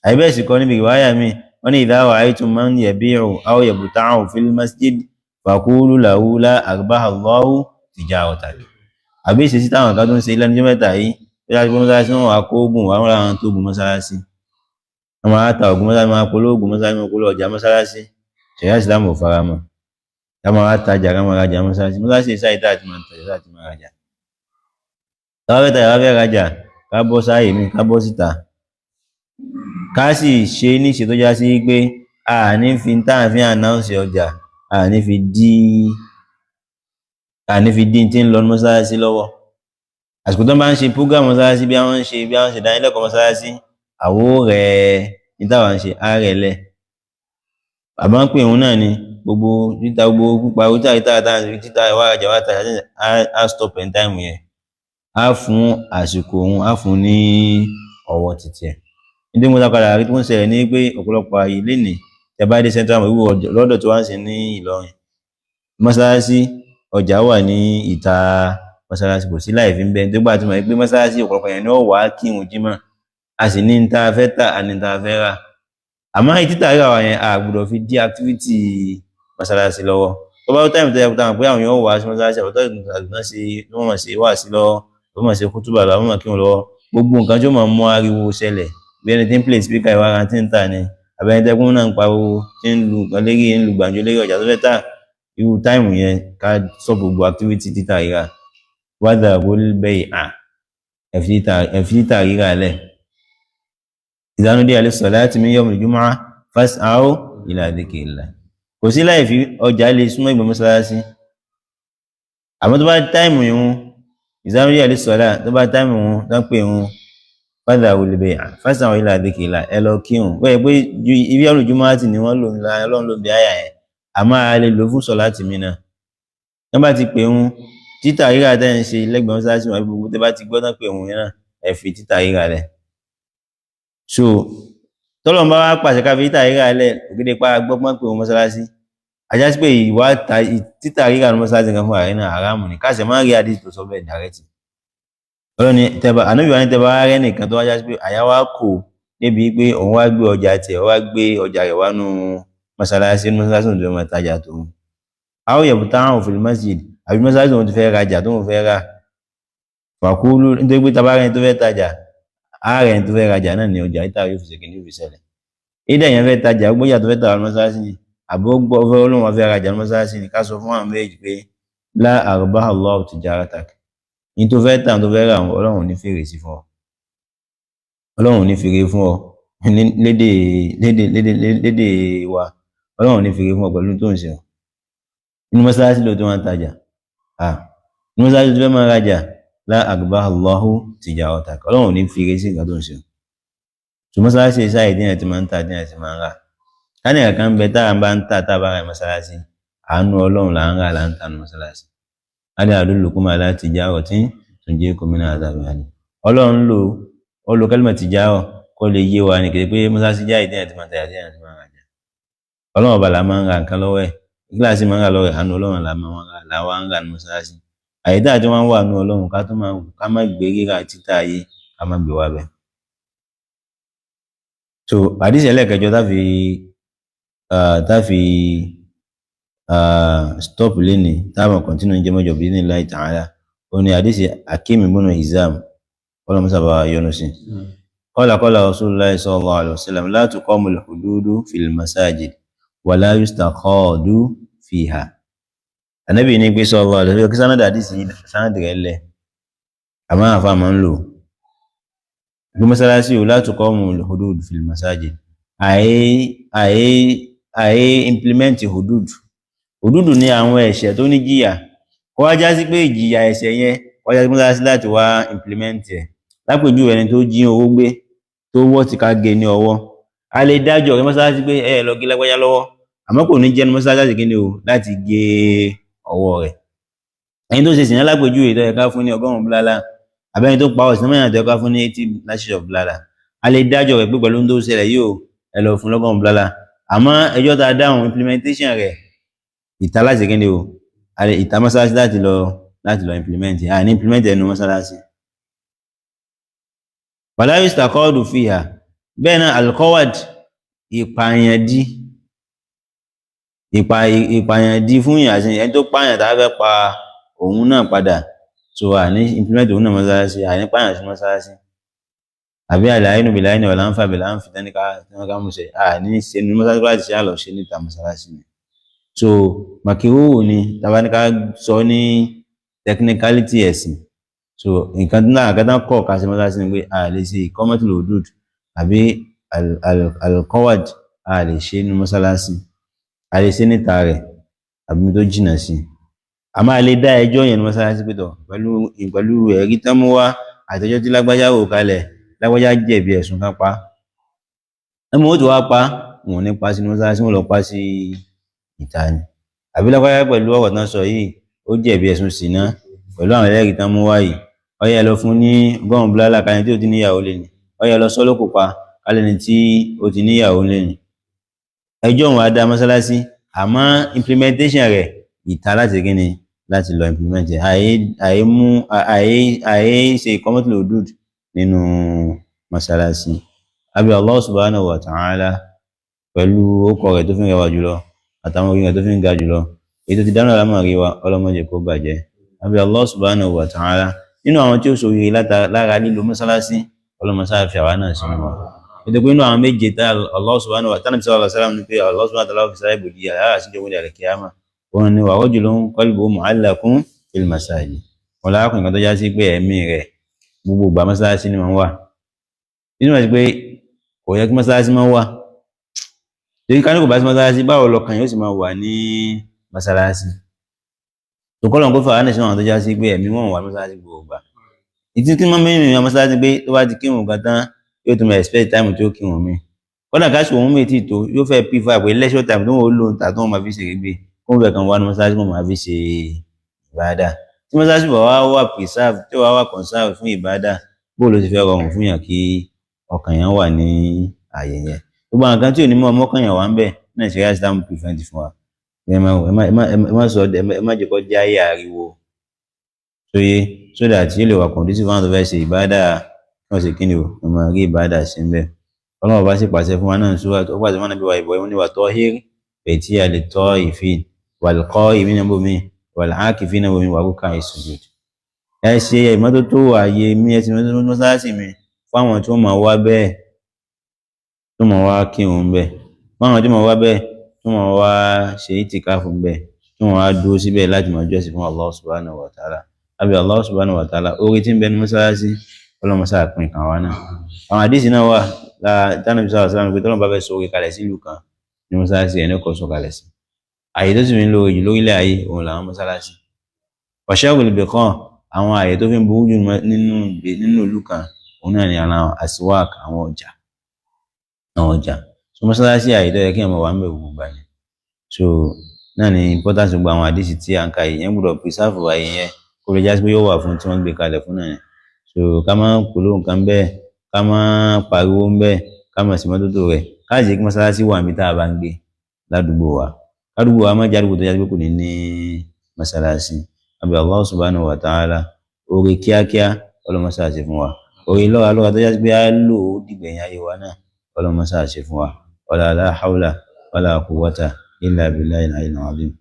àìbẹ́ẹ̀ sì kọ́ níbi ìwáyà mi wọ́n ní idha ra'aytum man yabi'u aw yabta'u fil masjid faqulu lahu la arbaha Allahu tijaratak. àbí ìṣesí táwọn kan tó ń ṣe lẹ́nu ọjọ́ mẹ́ta yìí tó yá sí pé mọ́sálásí wọn wà kó oògùn wà wọn làwọn tó oògùn mọ́sálásí wọn máa ta oògùn mọ́sálásí máa polówó oògùn mọ́sálásí máa polówó ọjà mọ́sálásí ṣẹ̀ríà ìsìlámù ò fara mọ́ ká máa tajà ká máa rajà mọ́sálásí sáyé tá àti máa tajà tá àti máa rajà. táwọn fẹ́ tajà wá fẹ́ rajà ká bọ́ sáyè mi ká bọ́ síta ká sì ṣe níṣe tó já sí pé a ní fi táàfin ànáùnsì ọjà a ní fi dí tí ń lọ mọ́sálásí lọ́wọ́. àsìkò tó bá ń ṣe program mọ́sálásí bí àwọn ń ṣe ìdánilẹ́kọ̀ọ́ mọ́sálásí àwo rẹ̀ ní táwa ń ṣe ààrẹ lẹ̀ àbá ń pè òun náà ni gbogbo títa gbogbo pípa títà ìwà àjà wà tà á stop in time yẹn á fún àsìkò òun á fún ní ọwọ́ títí ẹ̀. nítorí mo dápadà rí tó ń ṣẹlẹ̀ ní pé ọ̀pọ̀lọpọ̀ ààyè lénìí tẹ bá dé central mosque wíwọ lọ́dọ̀ tó wá ń ṣe ní Ìlọrin mọ́sálásí ọjà wà ní ìta mọ́sálásí kò sí láì fi ń bẹ nígbà tí mo rí pé mọ́sálásí ọ̀pọ̀lọpọ̀ yẹn ni ó wà á kírun jímọ̀ a sì ní ta fẹ́ tà a ní ta fẹ́ rà àmọ́ èyí títà rírà wa yẹn a gbọ́dọ̀ fi dí activity mọ́sálásí lọ́wọ́ tó bá táìmù tó yẹ kó táwọn pé àwọn yóò wá sí mọ́sálásí àbọ̀tọ́ ìgbìmọ̀ sí wọ́n mọ̀ sí wà sí lọ́wọ́ wọ́n mọ̀ sí kútúbà lọ́wọ́ wọ́n mọ̀ kírun lọ́wọ́ gbogbo nǹkan tí ó mọ̀ mú ariwo ṣẹlẹ̀ bí ẹni tí ń play speaker ìwà ara tí ń tà ní àbẹ́ni tẹ́kùn náà ń pariwo tí ń lu nǹkan lérí ń lu gbàǹjo lérí ọjà tó fẹ́ tà irú táìmù yẹn ká sọ gbogbo activity títà rírà wádà bólbẹ́ì ẹ̀fí títà rírà lẹ̀ ìdánudí alẹ́ salati min yawmil jumu'ah fas'aw ila dhikrillah kò sí láì fi ọjà lè súnmọ́ ìgbà mọ́sálásí àmọ́ tó bá táìmù ìhun ìdánudí alẹ́ sọ̀lá tó bá táìmù ìhun tó ń pè ìhun fadhawul bay'a fas'aw ila dhikrillah ẹ lọ kírun wọ́n yẹ pé ibi al-jumu'ati ni wọ́n lò ńlá ọlọ́run ló bí àyà yẹn àmọ́ a lè lò fún salati mi náà wọ́n bá ti pè ìhun títà rírà tẹ́ ń ṣe lẹ́gbẹ̀ẹ́ mọ́sálásí wọn gbogbo tẹ́ bá ti gbọ́ tán pè ìhun yẹn náà ẹ fi títà rírà lẹ̀ so tọ́lọ̀ bá wá pàṣẹ ká fi títà rírà lẹ̀ ògede pa gbọ́gbọ́n pé òun mọ́sálásí ajá sí pé ìwà títà rírà ní mọ́sálásí kan fún ààrẹ náà haramu ni káṣẹ máa rí àdìsí tó sọ bẹ́ẹ̀ dàrẹ́tì ọlọ́ni tẹba ànábì wa ní tẹba rẹ nìkan tó wájá sí pé àyà wa kò débi pé òun wá gbé ọjà tiẹ̀ wá gbé ọjà rẹ̀ wánú mọ́sálásí tó máa tajà tó àwọn yẹ̀bù táwọn fil masjid àbí mọ́sálásí tó fẹ́ rajà tó fẹ́ rà fàkúlù nítorí pé tabarẹ́ni tó fẹ́ tajà ààrẹ tó fẹ́ rajà náà ni ọjà ìta yóò fi ṣe kìíní fi ṣẹlẹ̀ ìdá èèyàn fẹ́ tajà gbọ́jà tó fẹ́ tà wọn mọ́sálásí ni àbó gbọ́ fẹ́ olóhùn wọn fẹ́ rajà mọ́sálásí ni ká sọ fún àwọn méjì pé la arbaha Allahu tijaratak ní tó fẹ́ tà tó fẹ́ rà ọlọ́run ní fèrè sí fún ọ ọlọ́run ní fèrè fún ọ lédè wa ọlọ́run ní fèrè fún ọ pẹ̀lú tó ń ṣe inú mọ́sálásí ló tó máa ń tajà inú mọ́sálásí tó fẹ́ máa rajà la arbaha Allahu tijaratak ọlọ́run ní fèrè sí nǹkan tó ń ṣe ṣùgbọ́n mọ́sálásí sáyé díẹ̀ tí máa ń tà díẹ̀ tí máa ń rà káni ẹ̀ka ń bẹ tára bá ń tà tábà rà mọ́sálásí àánú ọlọ́run là ń rà là ń tà ní mọ́sálásí alẹ́ adullukum ala tijaratin tunjikum min adhabin alim ọlọ́run ó lo kálímà tìjáwọ̀ kó lè yé wa ní kéde pé mọ́sálásí jáì díẹ̀ tí máa ń tà díẹ̀ tí máa ń rà jà ọlọ́run ọba là máa ń ra nǹkan lọ́wọ́ ẹ̀ kíláàsì máa ń rà lọ́wọ́ ẹ̀ àánú ọlọ́run là wá ń rà ní mọ́sálásí àyíká tí wọ́n wà ní ọlọ́run ká má gbé rírà títà ayé ká má gbé wá bẹ́ẹ̀. so àdìsí ẹlẹ́ẹ̀kẹjọ táfi stop lẹ́ni táwọn kọ̀ntínú ń jẹ́ mọ́jọ bí ní Allahi ta'ala ó ní àdìsí Hakim ibn Hizam ọlọ́mọsábà yọnu sí qala Rasulullahi sallallahu alaihi wasallam la tuqamul hududu fil masajid wa la yustaqadu fiha ànábì ní pé sallallahu alaihi wasallam kí sánádà àdìsí sánádà rẹ̀ lẹ̀ àmọ́ àfa máa ń lò bí mọ́sálásí ò la tuqamul hudud fil masajid àyè implement hududu ní àwọn ẹ̀ṣẹ̀ tó ní jìyà kó wá já sí pé ìjìyà ẹ̀ṣẹ̀ yẹn wá já sí mọ́sálásí láti wá implement ẹ̀ lápèjú ẹni tó jí owó gbé tó wọ́ ti ká gé ní ọwọ́ a lè dájọ́ ọ̀rẹ́ mọ́sálásí pé ẹ lọ gé lágbájá lọ́wọ́ àmọ́ kò ní jẹ́nu mọ́sálásí kí ni o láti gé ọwọ́ rẹ̀ ẹni tó ṣe sìnà lápèjú ètò ẹ̀ka fún ní 100 búlálà àbẹ́ni tó pa ọ̀sìn mẹ́rin àti ẹ̀ka fún ní 80 lashes of búlálà a lè dájọ́ rẹ̀ pé pẹ̀lú tó ṣẹlẹ̀ yóò ẹ lọ fún 100 búlálà àmọ́ ẹjọ́ ta dáhùn implementation rẹ̀ ìta láti kí ni o ìta mọ́sálásí láti lọ implement àní implement ẹnu mọ́sálásí wala yustaqadu fiha bẹ́ẹ̀ náà alqawad ìpààyàn di fún yàn àti ẹni tó pààyàn tá a fẹ́ pa òun náà padà so àní implement òun náà mọ́sálásí àní pààyàn sí mọ́sálásí àbí àlàyénu bìláyénu ọ̀la ń fa bìlá ń fi tẹ́níkà mú ṣe àní ṣe ní mọ́sálásí láti ṣe àlọ́ ṣe níta mọ́sálásí ni so màkìrú ni tabaníkà sọ ní technicality ẹ̀sìn so nǹkan náà àgádá kọ̀ ká ṣe mọ́sálásí ni pé a lè ṣe ìkọ́mọ́tìlò òdùd àbí alqawad a lè ṣe ní mọ́sálásí a lè ṣe níta rẹ̀ àbí tó jìnnà sí a máa lè dá ẹjọ́ yẹn ní mọ́sálásí pé tọ̀ pẹ̀lú ẹ̀rí tán mú wá àtẹjọ́ tí lágbájá wò kalẹ̀ lágbájá jẹ̀bi ẹ̀sùn kan pa ẹmọ ó ti wá pa wọn ò ní pa sí mọ́sálásí wọn lọ pa sí ìta ni àbí lágbájá pẹ̀lú ọ̀rọ̀ tán sọ yìí ó jẹ̀bi ẹ̀sùn ṣìnà pẹ̀lú àwọn ẹlẹ́rìí tán mú wá yìí ó yẹ lọ fún ní ọgọ́rùn-ún búlálà kalẹ̀ tí ó ti níyàwó lé ní ó yẹ lọ sọ́lọ́kù pa kalẹ̀ ní tí ó ti níyàwó lé ní ẹjọ́ wọn á dá mọ́sálásí àmọ́ implementation rẹ̀ ìta láti kíni láti lọ implement ẹ̀ àyè ṣe ìkọ́mọ́tìlò òdùd nínú mọ́sálásí àbí Allah subhanahu wa ta'ala pẹ̀lú orúkọ rẹ̀ tó fi ń rẹwà jùlọ àtàwọn orin rẹ̀ tó fi ń ga jùlọ èyí tó ti dáná lámàrí wa ọlọ́mọdé kó bàjẹ́ àbí Allah subhanahu wa ta'ala nínú àwọn tí ó sòrire lára lílo mọ́sálásí ọlọ́mọsáàfì àwa náà sínú wa ètò pé inú àwọn méje tá Allah subhanahu wa ta'ala ní sallallahu alaihi wasallam ní pé Allah subhanahu wa ta'ala fi sáré bòdì àyà àṣìjọ wọlé al-qiyama òun ni wa rajulun qalbuhu mu'allaqun fil masajid wọn lárakùnrin kan tó já sí pé ẹ̀mí rẹ̀ gbogbo ìgbà mọ́sálásí ni wọ́n wà nínú àti pé kò yẹ kí mọ́sálásí máa wà torí ká ní kò bá sí mọ́sálásí báwo lọkàn yóò sì máa wà ní mọ́sálásí tó kọ́ lọ́n kó fà á nìṣẹ́ àwọn tó já sí pé ẹ̀mí wọn wà mọ́sálásí gbogbo ìgbà ìtí kí wọ́n mẹ́rin ìyàn mọ́sálásí pé tó bá ti kírun kan tán yóò tún máa expect time tí ó kírun mi kọ́dà káṣù òun méjì tó yóò fẹ́ pífà pé leisure time tó wọ́n lò ń ta tó wọ́n máa fi ṣe gbé kó fẹ́ kan wá ní mọ́sálásí wọn máa fi ṣe ìbádà tí mọ́sálásí bọ̀ wá wà preserve tí ó wà conserve fún ìbádà bóòlù ti fẹ́ rọrùn fún yàn kí ọkàn yẹn wà ní ààyè yẹn gbogbo àwọn kan tí ò ní mọ ọmọkàn yẹn wà ń bẹ Nàìjíríà Islam prevent fún wa ẹ má sọ ẹ má jẹ́ kó jẹ́ ayé ariwo sóye so that yóò lè wà conducive fún àwọn tó fẹ́ ṣe ìbádà kí wọ́n ṣe kí ni o wọ́n máa rí ìbádà sí ń bẹ Ọlọ́run bá sì pàṣẹ fún wa náà sọ ó pàṣẹ fún Ànábì wa Ibrahim ní wa tahhir baiti lit-taifin wal-qa'imina bomi wal-'akifina bomi wa ruk'i sujud ẹ ṣe ìmọ́tótó ààyè mi ẹ ti mọ́tótó mọ́sálásí mi fáwọn tí wọ́n máa wá bẹ́ẹ̀ tó máa wá kírun bẹ́ẹ̀ fáwọn tí wọ́n máa wá bẹ́ẹ̀ tó máa wá ṣe ìtìkáfù bẹ́ẹ̀ tó máa wá dúró síbẹ̀ láti máa jọ́sìn fún Allah subhanahu wa ta'ala àbí Allah subhanahu wa ta'ala orí tí ń bẹ ní mọ́sálásí ọlọ́mọsá pín kan wá náà àwọn àdìsí náà wà tánàbí sallallahu alaihi wasallam pé tọ́lọ́mọba fẹ́ sọ orí kalẹ̀ sí ìlú kan ní mọ́sálásí ẹ̀ ní kò sọ kalẹ̀ sí àyè tó sì fi ń lo òyìn lórílẹ̀ ayé òun làwọn mọ́sálásí ọ̀ṣẹ́gun lè bẹ̀ kàn àwọn àyè tó fi ń burú jù nínú ìlú kan òun náà ni àwọn aswak àwọn ọjà so mọ́sálásí àyè tó yẹ kí àwọn wà ń bẹ̀ gbogbo gbà yẹn so náà ni importance gbogbo àwọn àdìsí tí à ń ka yìí yẹn gbọ́dọ̀ preserve àyè yẹn kó lè jásí pé yóò wà fún tí wọ́n gbé kalẹ̀ fún náà yẹn so ká má polówó nǹkan bẹ́ẹ̀ ká má pariwo bẹ́ẹ̀ ká má sì mọ́tótó rẹ̀ ká jẹ́ kí mọ́sálásí wà níbi tá a bá ń gbé ládùúgbò wa ládùúgbò wa má jẹ́ àdúgbò tó jásí pé kò ní ní mọ́sálásí àbí Allah subhanahu wa ta'ala orí kíákíá ọlọ́mọsáàṣe fún wa orí lọ́wọ́ tó jásí pé á lò ó dìgbẹ̀yìn ayé wa náà ọlọ́mọsáàṣe fún wa wala hawla wala quwwata illa billahi al-aliyyil azim.